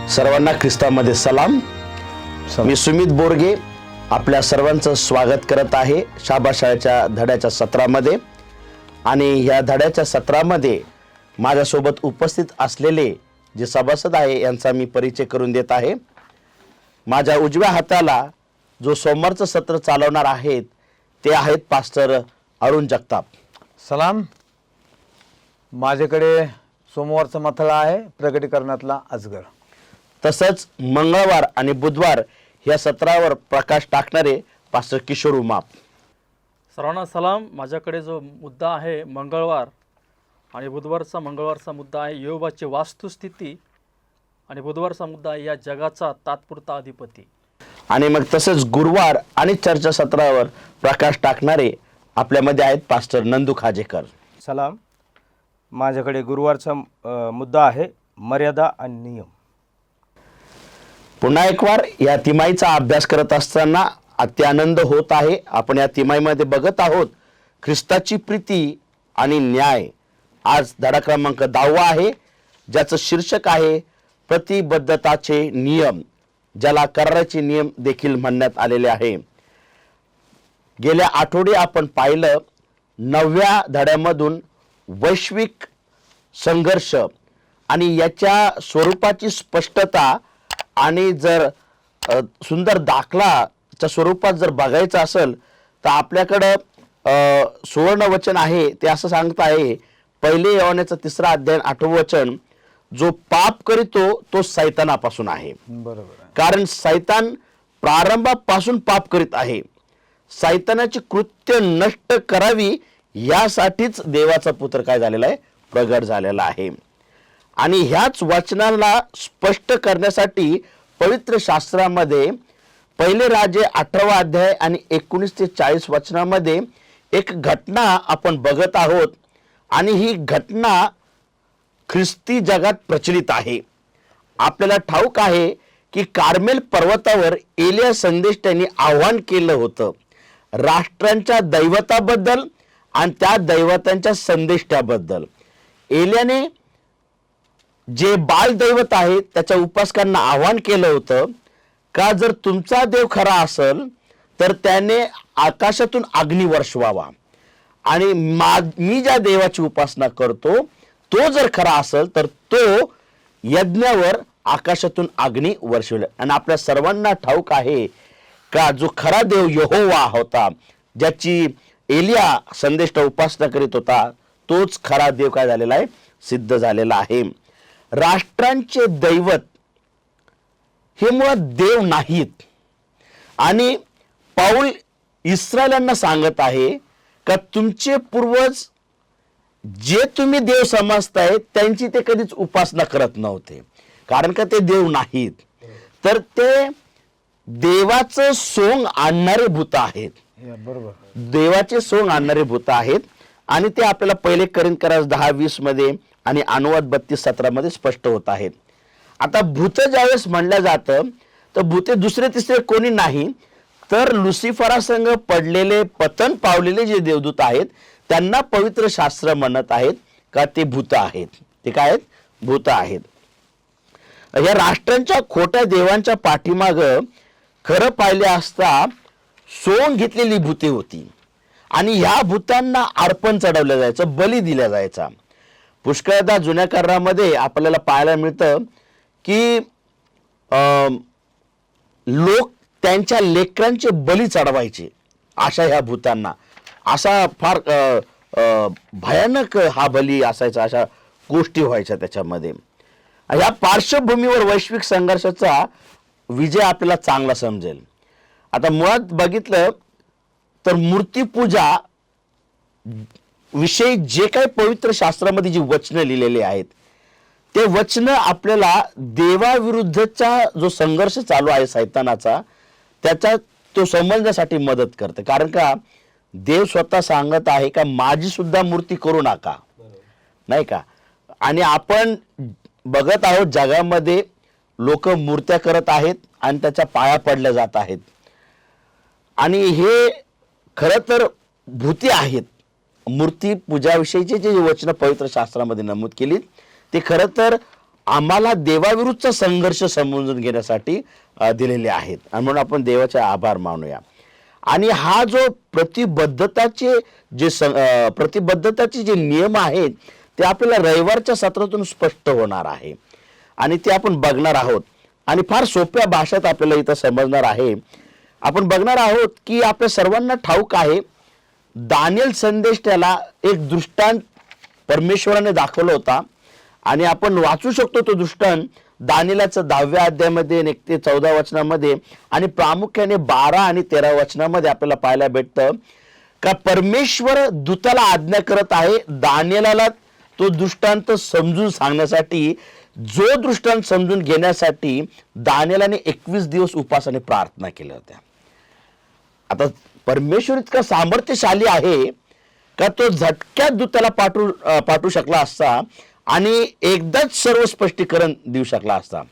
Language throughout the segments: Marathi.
सर्वांना ख्रिस्तामध्ये सलाम. मी सुमित बोरगे आपल्या सर्वांचं स्वागत करत आहे शाबाशाळेच्या धड्याच्या सत्रामध्ये. आणि ह्या धड्याच्या सत्रामध्ये माझ्यासोबत उपस्थित असलेले जे सभासद आहे यांचा मी परिचय करून देत आहे. माझ्या उजव्या हाताला जो सोमवारचं सत्र चालवणार आहेत ते आहेत पास्टर अरुण जगताप. सलाम. माझ्याकडे सोमवारचा मथळा आहे प्रगटीकरणातला अजगर. तसंच मंगळवार आणि बुधवार या सत्रावर प्रकाश टाकणारे पास्टर किशोर उमाप. सर्वांना सलाम. माझ्याकडे जो मुद्दा आहे मंगळवार आणि मंगळवारचा मुद्दा आहे योबाची वास्तुस्थिती आणि बुधवारचा मुद्दा आहे या जगाचा तात्पुरता अधिपती. आणि मग तसंच गुरुवार आणि चर्चा सत्रावर प्रकाश टाकणारे आपल्यामध्ये आहेत पास्टर नंदू खाजेकर. सलाम. माझ्याकडे गुरुवारचा मुद्दा आहे मर्यादा आणि नियम. पुन्हा एक वार या तिमाहीचा अभ्यास करत असताना अत्यानंद होत आहे. आपण या तिमाहीमध्ये बघत आहोत ख्रिस्ताची प्रीती आणि न्याय. आज धडा क्रमांक 10 आहे ज्याचं शीर्षक आहे प्रतिबद्धताचे नियम, ज्याला कराराचे नियम देखील म्हणण्यात आलेले आहे. गेल्या आठवडे आपण पाहिलं 9व्या धड्यामधून वैश्विक संघर्ष आणि याच्या स्वरूपाची स्पष्टता आणि जर सुंदर दाखलाच्या स्वरूपात जर बघायचं असेल तर आपल्याकडं सुवर्ण वचन आहे ते असं सांगत आहे. पहिले योहानाचा 3 अध्याय 8 वचन, जो पाप करीतो तो सैतानापासून आहे. बरोबर. कारण सैतान प्रारंभापासून पाप करीत आहे. सैतानाची कृत्य नष्ट करावी यासाठीच देवाचा पुत्र काय झालेला आहे, प्रगट झालेला आहे. आणि ह्याच वचनाला स्पष्ट करण्यासाठी पवित्र शास्त्रामध्ये पहिले राजे 18 अध्याय आणि 19 ते 40 वचनामध्ये एक घटना आपण बघत आहोत. आणि ही घटना ख्रिस्ती जगात प्रचलित आहे. आपल्याला ठाऊक आहे की कार्मेल पर्वतावर एलिया संदेष्टांनी आव्हान केलं होतं राष्ट्रांच्या दैवताबद्दल आणि त्या दैवतांच्या संदेष्टाबद्दल. एलियाने जे बाल दैवत आहेत त्याच्या उपासकांना आव्हान केलं होतं का जर तुमचा देव खरा असेल तर त्याने आकाशातून अग्नी वर्षवावा आणि मी ज्या देवाची उपासना करतो तो जर खरा असेल तर तो यज्ञावर आकाशातून अग्नी वर्षवेल. आणि आपल्या सर्वांना ठाऊक आहे का जो खरा देव यहोवा होता, ज्याची एलिया संदेष्टा उपासना करीत होता, तोच खरा देव काय झालेला आहे, सिद्ध झालेला आहे. राष्ट्रांचे दैवत हे मुळात देव नाहीत. आणि पाऊल इस्रायलांना सांगत आहे का तुमचे पूर्वज जे तुम्ही देव समजताय त्यांची ते कधीच उपासना करत नव्हते, कारण का ते देव नाहीत, तर ते देवाचं सोंग आणणारे भूत आहेत. बरोबर. देवाचे सोंग आणणारे भूत आहेत. आणि ते आपल्याला पहिले कोरिन्थियर 10:20 मध्ये आणि अनुवाद 32:17 मध्ये स्पष्ट होत आहेत. आता भूत ज्यावेळेस म्हणलं जातं तर भूते दुसरे तिसरे कोणी नाही तर लुसिफरासंग पडलेले पतन पावलेले जे देवदूत आहेत त्यांना पवित्र शास्त्र म्हणत आहेत का ते भूत आहेत. ते काय आहेत, भूत आहेत. या राष्ट्रांच्या खोट्या देवांच्या पाठीमाग खरं पाहिले असता सोंग घेतलेली भूते होती. आणि ह्या भूतांना अर्पण चढवलं जायचं, बली दिला जायचा. पुष्कळदा जुन्या करारामध्ये आपल्याला पाहायला मिळतं की लोक त्यांच्या लेकरांचे बली चढवायचे अशा ह्या भूतांना. असा फार भयानक हा बली असायचा, अशा गोष्टी व्हायच्या त्याच्यामध्ये. ह्या पार्श्वभूमीवर वैश्विक संघर्षाचा विजय आपल्याला चांगला समजेल. आता मुळात बघितलं तर मूर्तीपूजा विषयी जे काही पवित्र शास्त्रामध्ये जी वचनं लिहिलेली आहेत ते वचनं आपल्याला देवाविरुद्धचा जो संघर्ष चालू आहे सैतानाचा त्याचा तो समजण्यासाठी मदत करते. कारण का देव स्वतः सांगत आहे का माझी सुद्धा मूर्ती करू नका, नाही का. आणि आपण बघत आहोत जगामध्ये लोक मूर्त्या करत आहेत आणि त्याच्या पाया पडल्या जात आहेत. आणि हे खरं तर भूती आहेत. मूर्ती पूजाविषयीचे जे वचन पवित्र शास्त्रामध्ये नमूद केली ते खरं तर आम्हाला देवाविरुद्धचा संघर्ष समजून घेण्यासाठी दिलेले आहेत. आणि म्हणून आपण देवाचे आभार मानूया. आणि हा जो प्रतिबद्धताचे जे नियम आहेत ते आपल्याला रविवारच्या सत्रातून स्पष्ट होणार आहे आणि ते आपण बघणार आहोत. आणि फार सोप्या भाषेत आपल्याला इथं समजणार आहे. आपण बघणार आहोत की आपल्या सर्वांना ठाऊक आहे, दानिएल संदेश त्याला एक दृष्टांत परमेश्वराने दाखवला होता आणि आपण वाचू शकतो तो दृष्टांत दानिएलाचं 10व्या अध्यायामध्ये 1 ते 14 वचनामध्ये आणि प्रामुख्याने 12 आणि 13 वचनामध्ये आपल्याला पाहायला भेटतं का परमेश्वर दूताला आज्ञा करत आहे दानिएलाला तो दृष्टांत समजून सांगण्यासाठी. जो दृष्टांत समजून घेण्यासाठी दानिएलाने 21 दिवस उपासाने प्रार्थना केल्या होत्या. आता परमेश्वर इतका सामर्थ्यशाली आहे का तो झटक्यात दूताला पाठवू शकला असता आणि एकदाच सर्व स्पष्टीकरण देऊ शकला असता.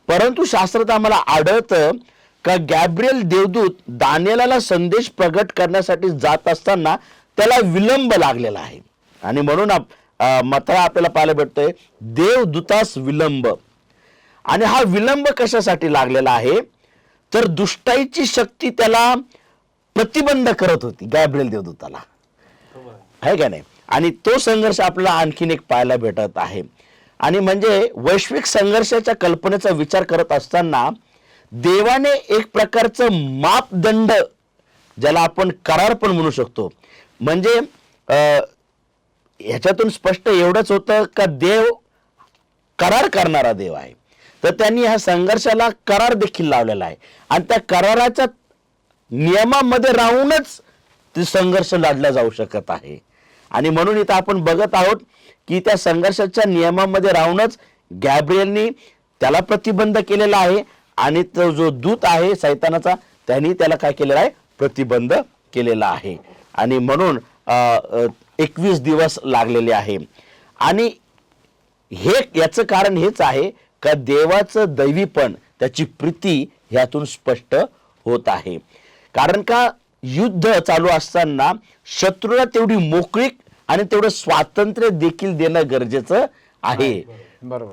परंतु शास्त्रात आम्हाला आढळतं का गॅब्रिएल देवदूत दानिएलाला संदेश प्रगट करण्यासाठी जात असताना त्याला विलंब लागलेला आहे. आणि म्हणून मथळा आपल्याला पाहायला भेटतोय देवदूतास विलंब. आणि हा विलंब कशासाठी लागलेला आहे तर दुष्टाईची शक्ती त्याला प्रतिबंध करत होती गॅब्रिएल देवदूताला, आहे का नाही. आणि तो संघर्ष आपल्याला आणखीन एक पाहायला भेटत आहे. आणि म्हणजे वैश्विक संघर्षाच्या कल्पनेचा विचार करत असताना देवाने एक प्रकारचं मापदंड, ज्याला आपण करार पण म्हणू शकतो, म्हणजे ह्याच्यातून स्पष्ट एवढंच होतं का देव करार करणारा देव आहे. तर त्यांनी ह्या संघर्षाला करार देखील लावलेला आहे आणि त्या कराराच्या नियमामध्ये राहूनच ते संघर्ष लढला जाऊ शकत आहे. आणि म्हणून इथं आपण बघत आहोत की त्या संघर्षाच्या नियमामध्ये राहूनच गॅब्रिएलनी त्याला प्रतिबंध केलेला आहे आणि तो जो दूत आहे सैतानाचा त्यांनी त्याला काय केलेला आहे, प्रतिबंध केलेला आहे. आणि म्हणून 21 दिवस लागलेले आहे. आणि याचं कारण हेच आहे का देवाचं दैवीपण, त्याची प्रीती ह्यातून स्पष्ट होत आहे. कारण का युद्ध चालू असताना शत्रूला तेवढी मोकळीक आणि तेवढं स्वातंत्र्य देखील देणं गरजेचं आहे. बरोबर.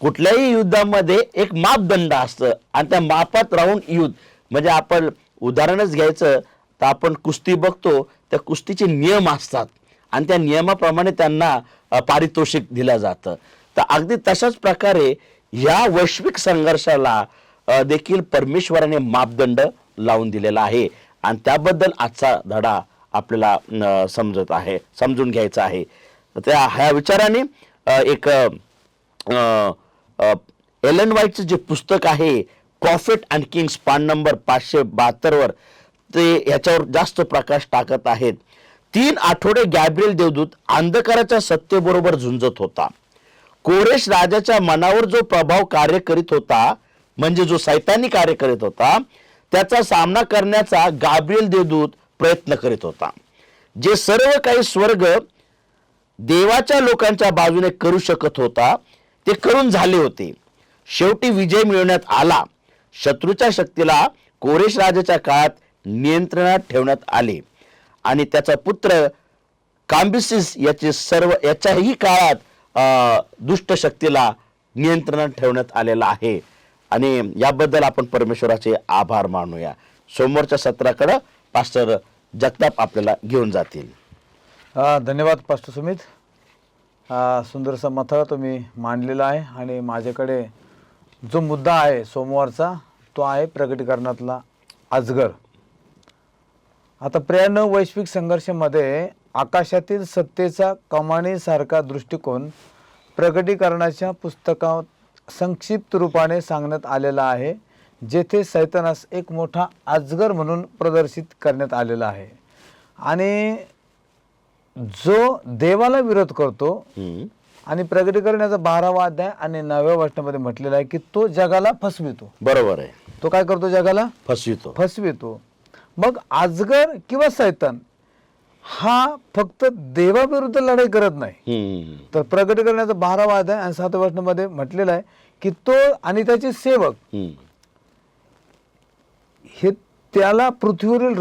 कुठल्याही युद्धामध्ये एक मापदंड असतं आणि त्या मापात राहून युद्ध, म्हणजे आपण उदाहरणच घ्यायचं तर आपण कुस्ती बघतो, त्या कुस्तीचे नियम असतात आणि त्या नियमाप्रमाणे त्यांना पारितोषिक दिलं जातं. तर अगदी तशाच प्रकारे या वैश्विक संघर्षाला देखील परमेश्वराने मापदंड लावून दिलेला आहे आणि त्याबद्दल आजचा धडा आपल्याला समजून घ्यायचा आहे. त्या ह्या विचाराने एक एलन व्हाईटचं जे पुस्तक आहे प्रॉफिट अँड किंग्स, पान नंबर 572 वर ते ह्याच्यावर जास्त प्रकाश टाकत आहेत. 3 आठवडे गॅब्रिएल देवदूत अंधकाराच्या सत्तेबरोबर झुंजत होता. कोरेश राजाच्या मनावर जो प्रभाव कार्य करीत होता, म्हणजे जो सैतानी कार्य करीत होता, त्याचा सामना करण्याचा गॅब्रिएल देवदूत प्रयत्न करीत होता. जे सर्व काही स्वर्ग देवाच्या लोकांच्या बाजूने करू शकत होता ते करून झाले होते. शेवटी विजय मिळवण्यात आला. शत्रूच्या शक्तीला कोरेश राजाच्या काळात नियंत्रणात ठेवण्यात आले आणि त्याचा पुत्र कांबिसिस याच्याही काळात दुष्ट शक्तीला नियंत्रणात ठेवण्यात आलेला आहे. आणि याबद्दल आपण परमेश्वराचे आभार मानूया. समोरच्या सत्राकडे पास्टर जगताप आपल्याला घेऊन जातील. धन्यवाद पास्टर सुमित. सुंदरसा मथळा तुम्ही मांडलेला आहे आणि माझ्याकडे जो मुद्दा आहे सोमवारचा तो आहे प्रगटीकरणातला अजगर. आता प्रियानो, वैश्विक संघर्षामध्ये आकाशातील सत्तेचा कमानीसारखा दृष्टिकोन प्रगटीकरणाच्या पुस्तकात संक्षिप्त रूपाने सांगण्यात आलेला आहे, जेथे सैतानास एक मोठा अजगर म्हणून प्रदर्शित करण्यात आलेला आहे. आणि जो देवाला विरोध करतो आणि प्रगटीकरणाचा 12वा अध्याय आणि 9व्या वचनामध्ये म्हटलेला आहे की तो जगाला फसवितो. बरोबर आहे. तो काय करतो? जगाला फसवितो. मग अजगर किंवा सैतान हा फक्त देवाविरुद्ध लढाई करत नाही, तर प्रगटीकरणाचा 12वा अध्याय आणि 7व्या वचनामध्ये म्हटलेला आहे की तो आणि त्याचे सेवक हे त्याला पृथ्वीवरील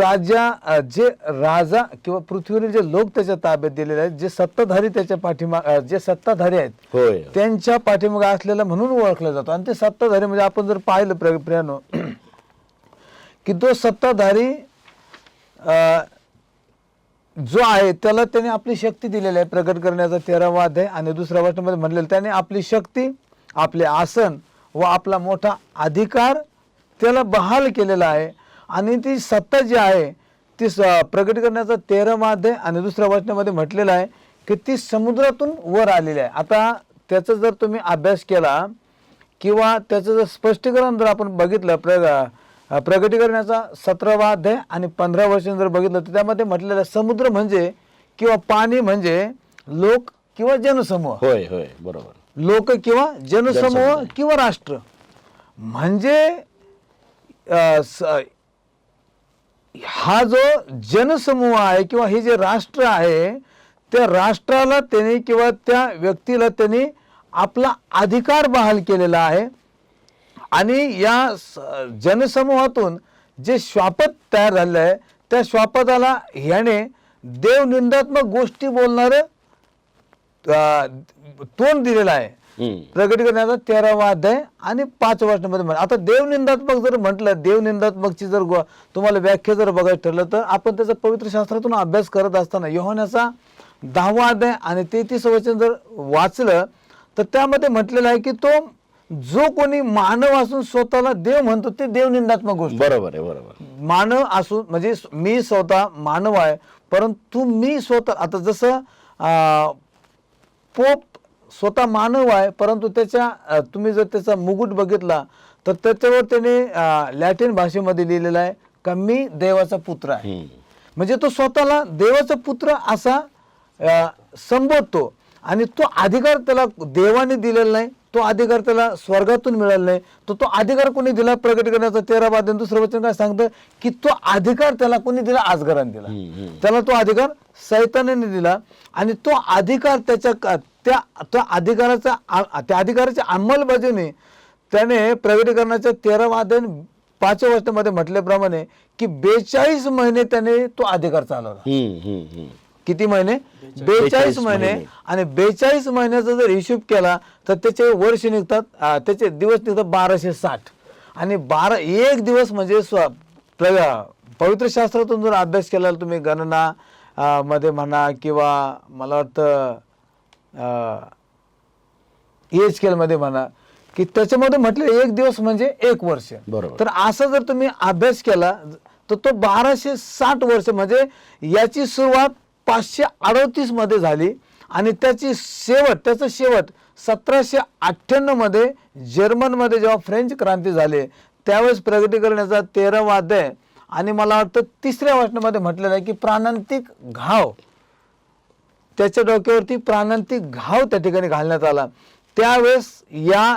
जे राजा किंवा पृथ्वीवरील जे लोक त्याच्या ताब्यात दिलेले आहेत, जे सत्ताधारी त्याच्या जे सत्ताधारी आहेत होय त्यांच्या पाठीमागे असलेला म्हणून ओळखला जातो. आणि ते सत्ताधारी म्हणजे आपण जर पाहिलं प्रियानो की तो सत्ताधारी जो आहे त्याला त्याने आपली शक्ती दिलेली आहे. प्रकट करण्याचा 13वा अध्याय आणि 2ऱ्या वचनामध्ये म्हणलेलं त्याने आपली शक्ती, आपले आसन व आपला मोठा अधिकार त्याला बहाल केलेला आहे. आणि ती सत्ता जी आहे ती प्रकट करण्याचा 13वा अध्याय आणि 2ऱ्या वचनामध्ये म्हटलेलं आहे की ती समुद्रातून वर आलेली आहे. आता त्याचा जर तुम्ही अभ्यास केला किंवा त्याचं जर स्पष्टीकरण जर आपण बघितलं प्रकटीकरणाचा 17वा अध्याय आणि 15 वचन जर बघितलं तर त्यामध्ये म्हटलेलं आहे समुद्र म्हणजे किंवा पाणी म्हणजे लोक किंवा जनसमूह, होय होय बरोबर, लोक किंवा जनसमूह किंवा राष्ट्र. म्हणजे हा जो जनसमूह आहे किंवा हे जे राष्ट्र आहे त्या राष्ट्राला त्यांनी किंवा त्या व्यक्तीला त्यांनी आपला अधिकार बहाल केलेला आहे. आणि या जनसमूहातून जे श्वापद तयार झालेलं आहे त्या श्वापदाला ह्याने देवनिंदात्मक गोष्टी बोलणारं तोंड दिलेलं आहे. प्रकट करण्याचा 13वा अध्याय आणि 5 वचनामध्ये आता देवनिंदात्मक जर म्हटलं, देवनिंदात्मकची जर तुम्हाला व्याख्या जर बघायचं ठरलं तर आपण त्याचा पवित्र शास्त्रातून अभ्यास करत असताना योहानाचा 10वा अध्याय आणि 33 वचन जर वाचलं तर त्यामध्ये म्हटलेलं आहे की तो जो कोणी मानव असून स्वतःला देव म्हणतो ते देवनिंदात्मक गोष्ट. बरोबर आहे, बरोबर. मानव असून म्हणजे मी स्वतः मानव आहे परंतु मी स्वतः आता जसं पोप स्वतः मानव आहे परंतु त्याच्या तुम्ही जर त्याचा मुकुट बघितला तर त्याच्यावर त्याने लॅटिन भाषेमध्ये लिहिलेलं आहे का मी देवाचा पुत्र आहे. म्हणजे तो स्वतःला देवाचा पुत्र असा संबोधतो. आणि तो अधिकार त्याला देवाने दिलेला नाही, तो अधिकार त्याला स्वर्गातून मिळाला नाही. तो अधिकार कोणी दिला? प्रकट करण्याचा 13वा अध्याय 2रं वचन काय सांगतं की तो अधिकार त्याला कोणी दिला? अजगराने दिला. त्याला तो अधिकार शैतानाने दिला. आणि तो अधिकार त्या अधिकाराच्या अंमलबजावणी त्याने प्रकटीकरणाच्या 13वा अध्याय 5व्या वचनामध्ये म्हटल्याप्रमाणे की 42 महिने त्याने तो अधिकार चालवला. किती महिने? 42 महिने. आणि 42 महिन्याचा जर हिशोब केला तर त्याचे वर्ष निघतात, त्याचे दिवस निघतात 1260. आणि एक दिवस म्हणजे पवित्र शास्त्रातून जर अभ्यास केला तुम्ही गणना मध्ये म्हणा किंवा मला वाटतं EHKL मध्ये म्हणा की त्याच्यामध्ये म्हटलं एक दिवस म्हणजे एक वर्ष. तर असा जर तुम्ही अभ्यास केला तर तो 1260 वर्ष म्हणजे याची सुरुवात 538 मध्ये झाली आणि त्याचा शेवट 1798 मध्ये जर्मनमध्ये जेव्हा फ्रेंच क्रांती झाली त्यावेळेस प्रकटीकरणाचा 13वा अध्याय आणि मला वाटतं 3ऱ्या वचनामध्ये म्हटलेलं आहे की प्राणांतिक घाव, त्याच्या डोक्यावरती प्राणांतिक घाव त्या ठिकाणी घालण्यात आला. त्यावेळेस या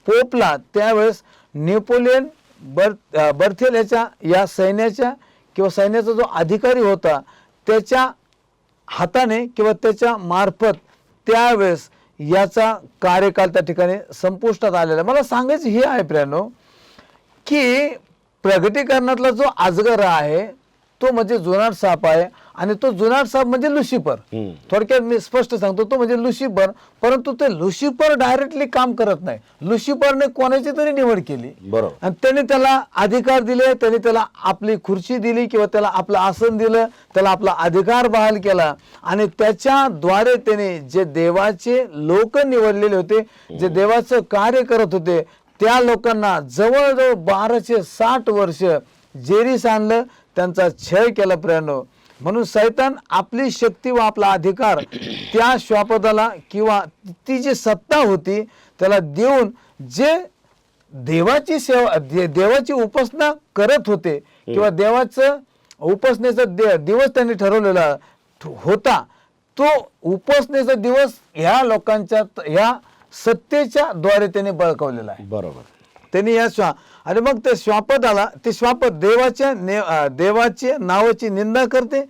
पोपला त्यावेळेस नेपोलियन बर्थेल या सैन्याचा जो अधिकारी होता त्याच्या हाताने किंवा त्याच्या मार्फत त्यावेळेस याचा कार्यकाल त्या ठिकाणी संपुष्टात आलेला. मला सांगायचं हे आहे प्रियानो की प्रगटीकरणातला जो अजगर आहे तो म्हणजे जुनाट साप आहे. आणि तो जुनाट साप म्हणजे लुसिफर. थोडक्यात मी स्पष्ट सांगतो, तो म्हणजे लुसिफर. परंतु ते लुसिफर डायरेक्टली काम करत नाही. लुसिफरने कोणाची तरी निवड केली आणि त्याने त्याला अधिकार दिले, त्याने त्याला आपली खुर्ची दिली किंवा त्याला आपलं आसन दिलं, त्याला आपला अधिकार बहाल केला. आणि त्याच्याद्वारे त्याने जे देवाचे लोक निवडलेले होते, जे देवाचं कार्य करत होते त्या लोकांना जवळजवळ 1260 वर्ष जेरीस आणलं, त्यांचा छळ केला प्रियानो. म्हणून सैतान आपली शक्ती व आपला अधिकार त्या श्वापदाला किंवा ती जी सत्ता होती त्याला देऊन जे देवाची सेवा देवाची उपासना करत होते किंवा देवाचं उपासनेचा दिवस त्यांनी ठरवलेला होता, तो उपासनेचा दिवस ह्या लोकांच्या ह्या सत्तेच्या द्वारे त्यांनी बळकावलेला आहे. बरोबर. त्यांनी आणि मग ते श्वापदाला ते श्वापद देवाच्या नावाची निंदा करते,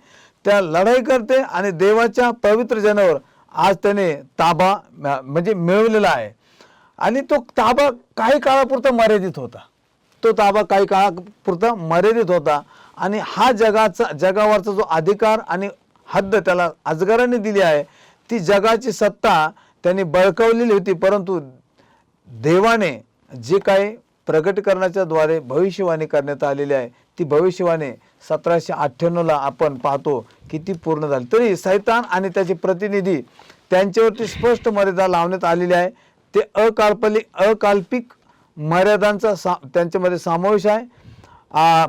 त्या लढाई करते आणि देवाच्या पवित्र जनावर आज त्याने ताबा म्हणजे मिळवलेला आहे. आणि तो ताबा काही काळापुरता मर्यादित होता. तो ताबा काही काळापुरता मर्यादित होता आणि हा जगावरचा जो अधिकार आणि हद्द त्याला अजगराने दिली आहे, ती जगाची सत्ता त्यांनी बळकावलेली होती. परंतु देवाने जे काही प्रगटीकरणाच्या द्वारे भविष्यवाणी करण्यात आलेली आहे, ती भविष्यवाणी 1798ला आपण पाहतो की ती पूर्ण झाली. तरी सैतान आणि त्याचे प्रतिनिधी त्यांच्यावरती स्पष्ट मर्यादा लावण्यात आलेली आहे. ते अकाल्पिक मर्यादांचा त्यांच्यामध्ये समावेश आहे.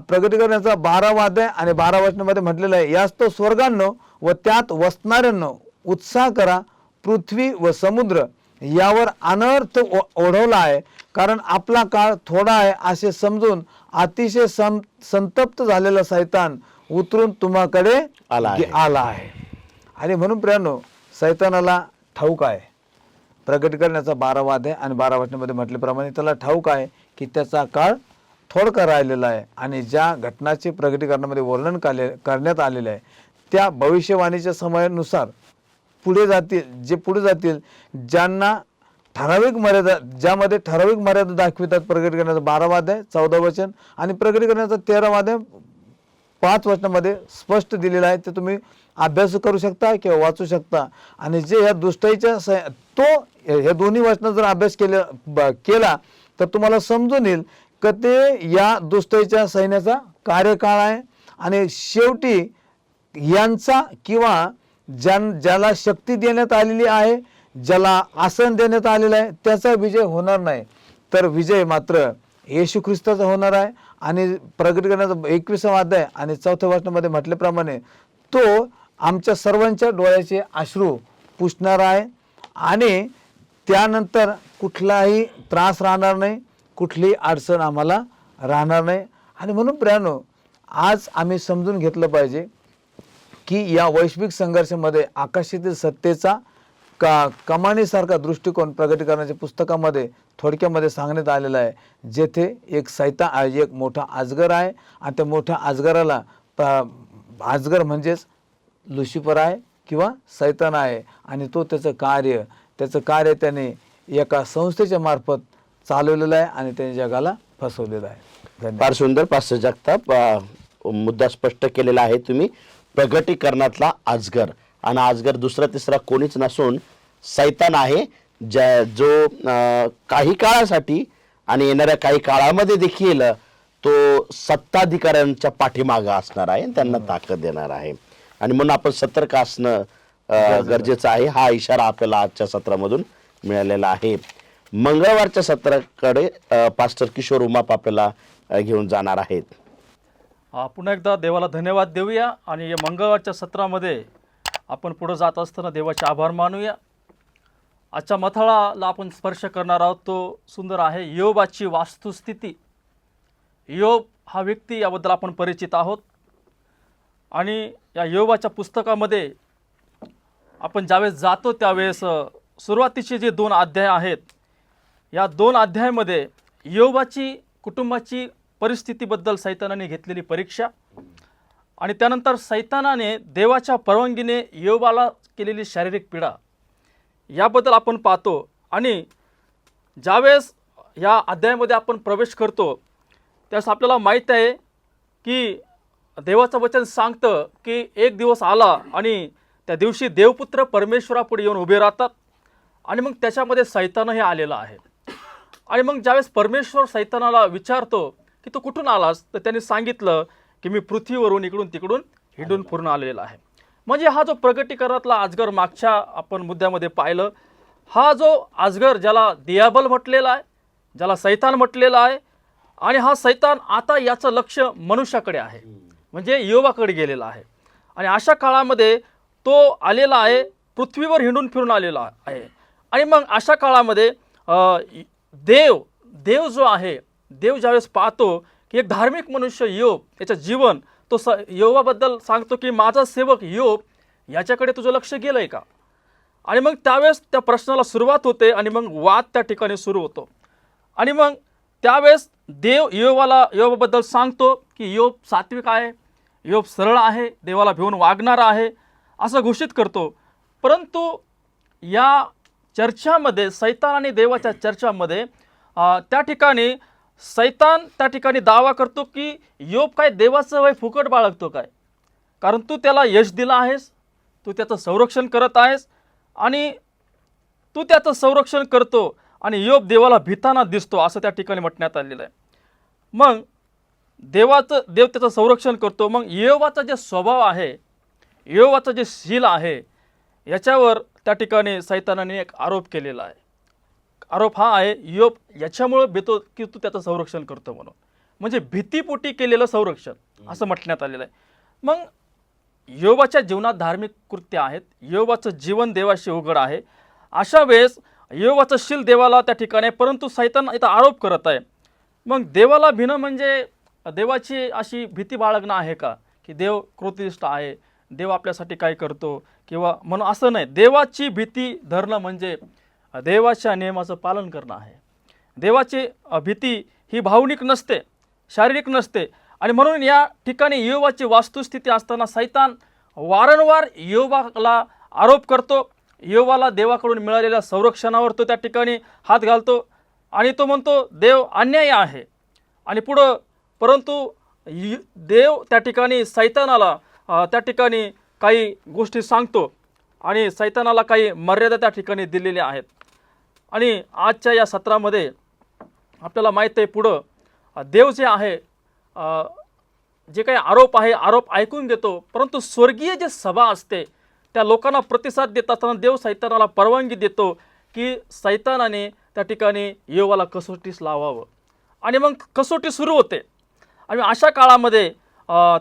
प्रगटीकरणाचा 12वा अध्याय आणि 12 वचनामध्ये म्हटलेलं आहे, यास तो स्वर्गांनो व त्यात वसणाऱ्यांनो उत्साह करा, पृथ्वी व समुद्र यावर अनर्थ ओढवला आहे, कारण आपला काळ थोडा आहे असे समजून अतिशय संतप्त झालेला सैतान उतरून तुम्हाकडे आला आहे. आणि म्हणून प्रियांनो, सैतानाला ठाऊक आहे, प्रगटीकरणाचा 12वा अध्याय आणि 12 वचनामध्ये म्हटल्याप्रमाणे त्याला ठाऊक आहे की त्याचा काळ थोडका राहिलेला आहे आणि ज्या घटनाचे प्रगटीकरणामध्ये वर्णन करण्यात आलेले आहे त्या भविष्यवाणीच्या समयानुसार पुढे जातील ज्यांना ठराविक मर्यादा, ज्यामध्ये ठराविक मर्यादा दाखवितात. प्रगटीकरणाचा 12वा अध्याय 14 वचन आणि प्रगटीकरणाचा 13वा अध्याय 5 वचनामध्ये स्पष्ट दिलेलं आहे. ते तुम्ही अभ्यास करू शकता किंवा वाचू शकता. आणि जे ह्या दुष्टाईच्या ह्या दोन्ही वचनं जर अभ्यास केला तर तुम्हाला समजून येईल की ते या दुष्टाईच्या सैन्याचा कार्यकाळ आहे आणि शेवटी यांचा किंवा ज्याला शक्ती देण्यात आलेली आहे, ज्याला आसन देण्यात आलेलं आहे, त्याचा विजय होणार नाही, तर विजय मात्र येशू ख्रिस्ताचा होणार आहे. आणि प्रगटीकरणाचा 21वा अध्याय आणि 4थ्या वचनामध्ये म्हटल्याप्रमाणे तो आमच्या सर्वांच्या डोळ्याचे अश्रू पुसणार आहे आणि त्यानंतर कुठलाही त्रास राहणार नाही, कुठलीही अडचण आम्हाला राहणार नाही. आणि म्हणून प्रियांनो, आज आम्ही समजून घेतलं पाहिजे की या वैश्विक संघर्षामध्ये आकाशातील सत्तेचा कमानीसारखा दृष्टिकोन प्रगटीकरणाच्या पुस्तकामध्ये थोडक्यामध्ये सांगण्यात आलेला आहे, जेथे एक मोठा अजगर आहे आणि त्या मोठ्या अजगराला अजगर म्हणजेच लुसिफर आहे किंवा सैतान आहे आणि तो त्याचं कार्य त्याने एका संस्थेच्या मार्फत चालवलेलं आहे आणि त्याने जगाला फसवलेलं आहे. धन्यवाद. फार सुंदर पास्टर जगताप मुद्दा स्पष्ट केलेला आहे तुम्ही. प्रगटीकरणातला अजगर आणि अजगर दुसरा तिसरा कोणीच नसून सैतान आहे, जो काही काळासाठी आणि येणाऱ्या काही काळामध्ये देखील तो सत्ताधिकाऱ्यांच्या पाठीमागं असणार आहे, त्यांना ताकद देणार आहे. आणि म्हणून आपण सतर्क असणं गरजेचं आहे. हा इशारा आपल्याला आजच्या सत्रामधून मिळालेला आहे. मंगळवारच्या सत्राकडे पास्टर किशोर उमाप आपल्याला घेऊन जाणार आहेत. पुन्हा एकदा देवाला धन्यवाद देऊया आणि या मंगळवारच्या सत्रामध्ये आपण पुढे जात असताना देवाचे आभार मानूया. आजच्या मथळाला आपण स्पर्श करणार आहोत, तो सुंदर आहे योबाची वास्तुस्थिती. योब हा व्यक्ती, याबद्दल आपण परिचित आहोत. आणि या योबाच्या पुस्तकामध्ये आपण ज्यावेळेस जातो त्यावेळेस सुरुवातीचे जे 2 अध्याय आहेत, या 2 अध्यायामध्ये योबाची कुटुंबाची परिस्थितीबद्दल सैतानाने घेतलेली परीक्षा आणि त्यानंतर सैतानाने देवाच्या परवानगीने योबाला केलेली शारीरिक पीडा याबद्दल आपण पाहतो. आणि ज्यावेळेस या अध्यायामध्ये आपण प्रवेश करतो त्यावेळेस आपल्याला माहीत आहे की देवाचं वचन सांगतं की एक दिवस आला आणि त्या दिवशी देवपुत्र परमेश्वरापुढे येऊन उभे राहतात आणि मग त्याच्यामध्ये सैतानही आलेला आहे. आणि मग ज्यावेळेस परमेश्वर सैतानाला विचारतो की तू कुठून आलास, तर त्यांनी सांगितलं की मी पृथ्वीवरून इकडून तिकडून हिंडून पूर्ण आलेला आहे. म्हणजे हा जो प्रगटीकरणातला अजगर मागच्या आपण मुद्द्यामध्ये पाहिलं, हा जो अजगर ज्याला दियाबल म्हटलेला आहे, ज्याला सैतान म्हटलेला आहे, आणि हा सैतान आता याचं लक्ष मनुष्याकडे आहे, म्हणजे योबाकडे गेलेला आहे. आणि अशा काळामध्ये तो आलेला आहे, पृथ्वीवर हिंडून फिरून आलेला आहे. आणि मग अशा काळामध्ये देव जो आहे, देव ज्यावेळेस पाहतो की एक धार्मिक मनुष्य योब, याचं जीवन, तो योबाबद्दल सांगतो की माझा सेवक योब याच्याकडे तुझं लक्ष गेलं आहे का. आणि मग त्यावेळेस त्या प्रश्नाला सुरुवात होते आणि मग वाद त्या ठिकाणी सुरू होतो. आणि मग त्यावेळेस देव योबाबद्दल सांगतो की योब सात्विक आहे, योब सरळ आहे, देवाला भिवून वागणारा आहे, असं घोषित करतो. परंतु या चर्चामध्ये, सैतान आणि देवाच्या चर्चामध्ये त्या ठिकाणी सैतान त्या ठिकाणी दावा करतो की योब काय देवाचं वय फुकट बाळगतो काय, कारण तू त्याला यश दिलं आहेस, तू त्याचं संरक्षण करत आहेस आणि तू त्याचं संरक्षण करतो आणि योब देवाला भिताना दिसतो असं त्या ठिकाणी म्हटण्यात आलेलं आहे. मग देव त्याचं संरक्षण करतो. मग योबाचा जे स्वभाव आहे, योबाचं जे शील आहे, याच्यावर त्या ठिकाणी सैतानाने एक आरोप केलेला आहे. आरोप हा आहे, योब याच्यामुळं भीतो की तू त्याचं संरक्षण करतो म्हणून, म्हणजे भीतीपोटी केलेलं संरक्षण असं म्हटण्यात आलेलं आहे. मग योबाच्या जीवनात धार्मिक कृत्य आहेत, योबाचं जीवन देवाशी उघड आहे. अशा वेळेस योबाचं शील देवाला त्या ठिकाणी, परंतु सैतान इथं आरोप करत आहे. मग देवाला भिणं म्हणजे देवाची अशी भीती बाळगणं आहे का, की देव कृतिष्ठ आहे, देव आपल्यासाठी काय करतो किंवा म्हणून असं नाही. देवाची भीती धरणं म्हणजे देवाच्या नियमाचं पालन करणं आहे. देवाची भीती ही भावनिक नसते, शारीरिक नसते. आणि म्हणून या ठिकाणी योबाची वास्तुस्थिती असताना सैतान वारंवार योबाला आरोप करतो. योबाला देवाकडून मिळालेल्या संरक्षणावर तो त्या ठिकाणी हात घालतो आणि तो म्हणतो देव अन्यायी आहे. आणि पुढं परंतु देव त्या ठिकाणी सैतानाला त्या ठिकाणी काही गोष्टी सांगतो आणि सैतानाला काही मर्यादा त्या ठिकाणी दिलेल्या आहेत. आणि आजच्या या सत्रामध्ये आपल्याला माहीत आहे, पुढं देव जे आहे जे काही आरोप आहे, आरोप ऐकून घेतो, परंतु स्वर्गीय जे सभा असते त्या लोकांना प्रतिसाद देत असताना देव सैतानाला परवानगी देतो की सैतानाने त्या ठिकाणी योबाला कसोटीस लावावं. आणि मग कसोटी सुरू होते. आणि अशा काळामध्ये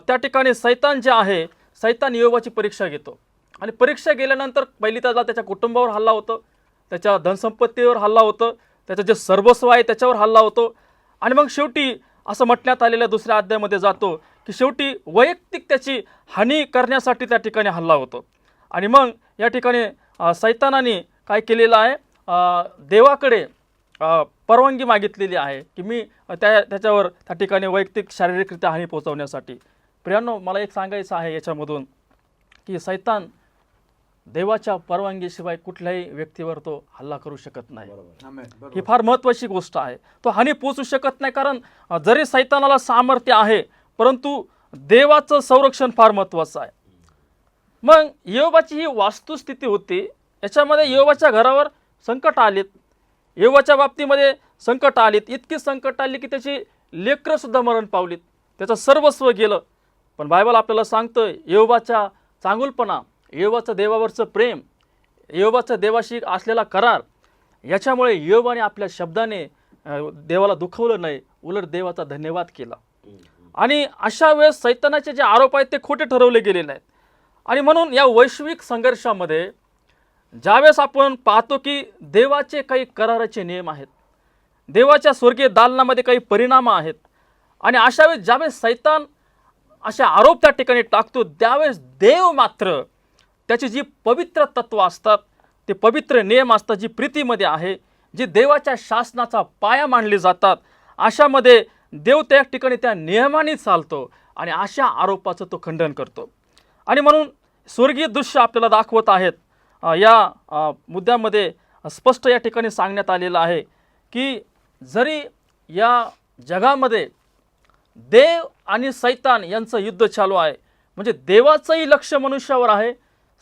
त्या ठिकाणी सैतान जे आहे, सैतान योबाची परीक्षा घेतो. आणि परीक्षा गेल्यानंतर पहिली त्याच्या कुटुंबावर हल्ला होतो, त्याच्या धनसंपत्तीवर हल्ला होतं, त्याचं जे सर्वस्व आहे त्याच्यावर हल्ला होतो. आणि मग शेवटी असं म्हटण्यात आलेल्या दुसऱ्या अध्यायामध्ये जातो की शेवटी वैयक्तिक त्याची हानी करण्यासाठी त्या ठिकाणी हल्ला होतो. आणि मग या ठिकाणी सैतानाने काय केलेलं आहे, देवाकडे परवानगी मागितलेली आहे की मी त्याच्यावर त्या ठिकाणी वैयक्तिक शारीरिकरित्या हानी पोहोचवण्यासाठी. प्रियांनो, मला एक सांगायचं आहे याच्यामधून की सैतान देवाच्या परवानगीशिवाय कुठल्याही व्यक्तीवर तो हल्ला करू शकत नाही. ही फार महत्त्वाची गोष्ट आहे. तो हानी पोचू शकत नाही, कारण जरी सैतानाला सामर्थ्य आहे परंतु देवाचं संरक्षण फार महत्त्वाचं आहे. मग योबाची ही वास्तुस्थिती होती. याच्यामध्ये योबाच्या घरावर संकट आलीत, योबाच्या बाबतीमध्ये संकट आलीत, इतकी संकट आली की त्याची लेकरंसुद्धा मरण पावलीत, त्याचं सर्वस्व गेलं. पण बायबल आपल्याला सांगतं योबाचा चांगुलपणा, योबाचं देवावरचं प्रेम, योबाचा देवाशी असलेला करार, याच्यामुळे योबाने आपल्या शब्दाने देवाला दुखवलं नाही, उलट देवाचा धन्यवाद केला. आणि अशा वेळेस सैतानाचे जे आरोप आहेत ते खोटे ठरवले गेलेले आहेत. आणि म्हणून या वैश्विक संघर्षामध्ये ज्यावेळेस आपण पाहतो की देवाचे काही कराराचे नियम आहेत, देवाच्या स्वर्गीय दालनामध्ये काही परिणाम आहेत, आणि अशा वेळेस ज्यावेळेस सैतान असे आरोप त्या ठिकाणी टाकतो, त्यावेळेस देव मात्र त्याची जी पवित्र तत्व असतात, ते पवित्र नियम असतात, जी प्रीतीमध्ये आहे, जी देवाच्या शासनाचा पाया मानली जातात, अशामध्ये देव त्या ठिकाणी त्या नियमाने चालतो आणि अशा आरोपाचं तो खंडन करतो. आणि म्हणून स्वर्गीय दृश्य आपल्याला दाखवत आहेत. या मुद्द्यामध्ये स्पष्ट या ठिकाणी सांगण्यात आलेलं आहे की जरी या जगामध्ये देव आणि सैतान यांचं युद्ध चालू आहे, म्हणजे देवाचंही लक्ष मनुष्यावर आहे,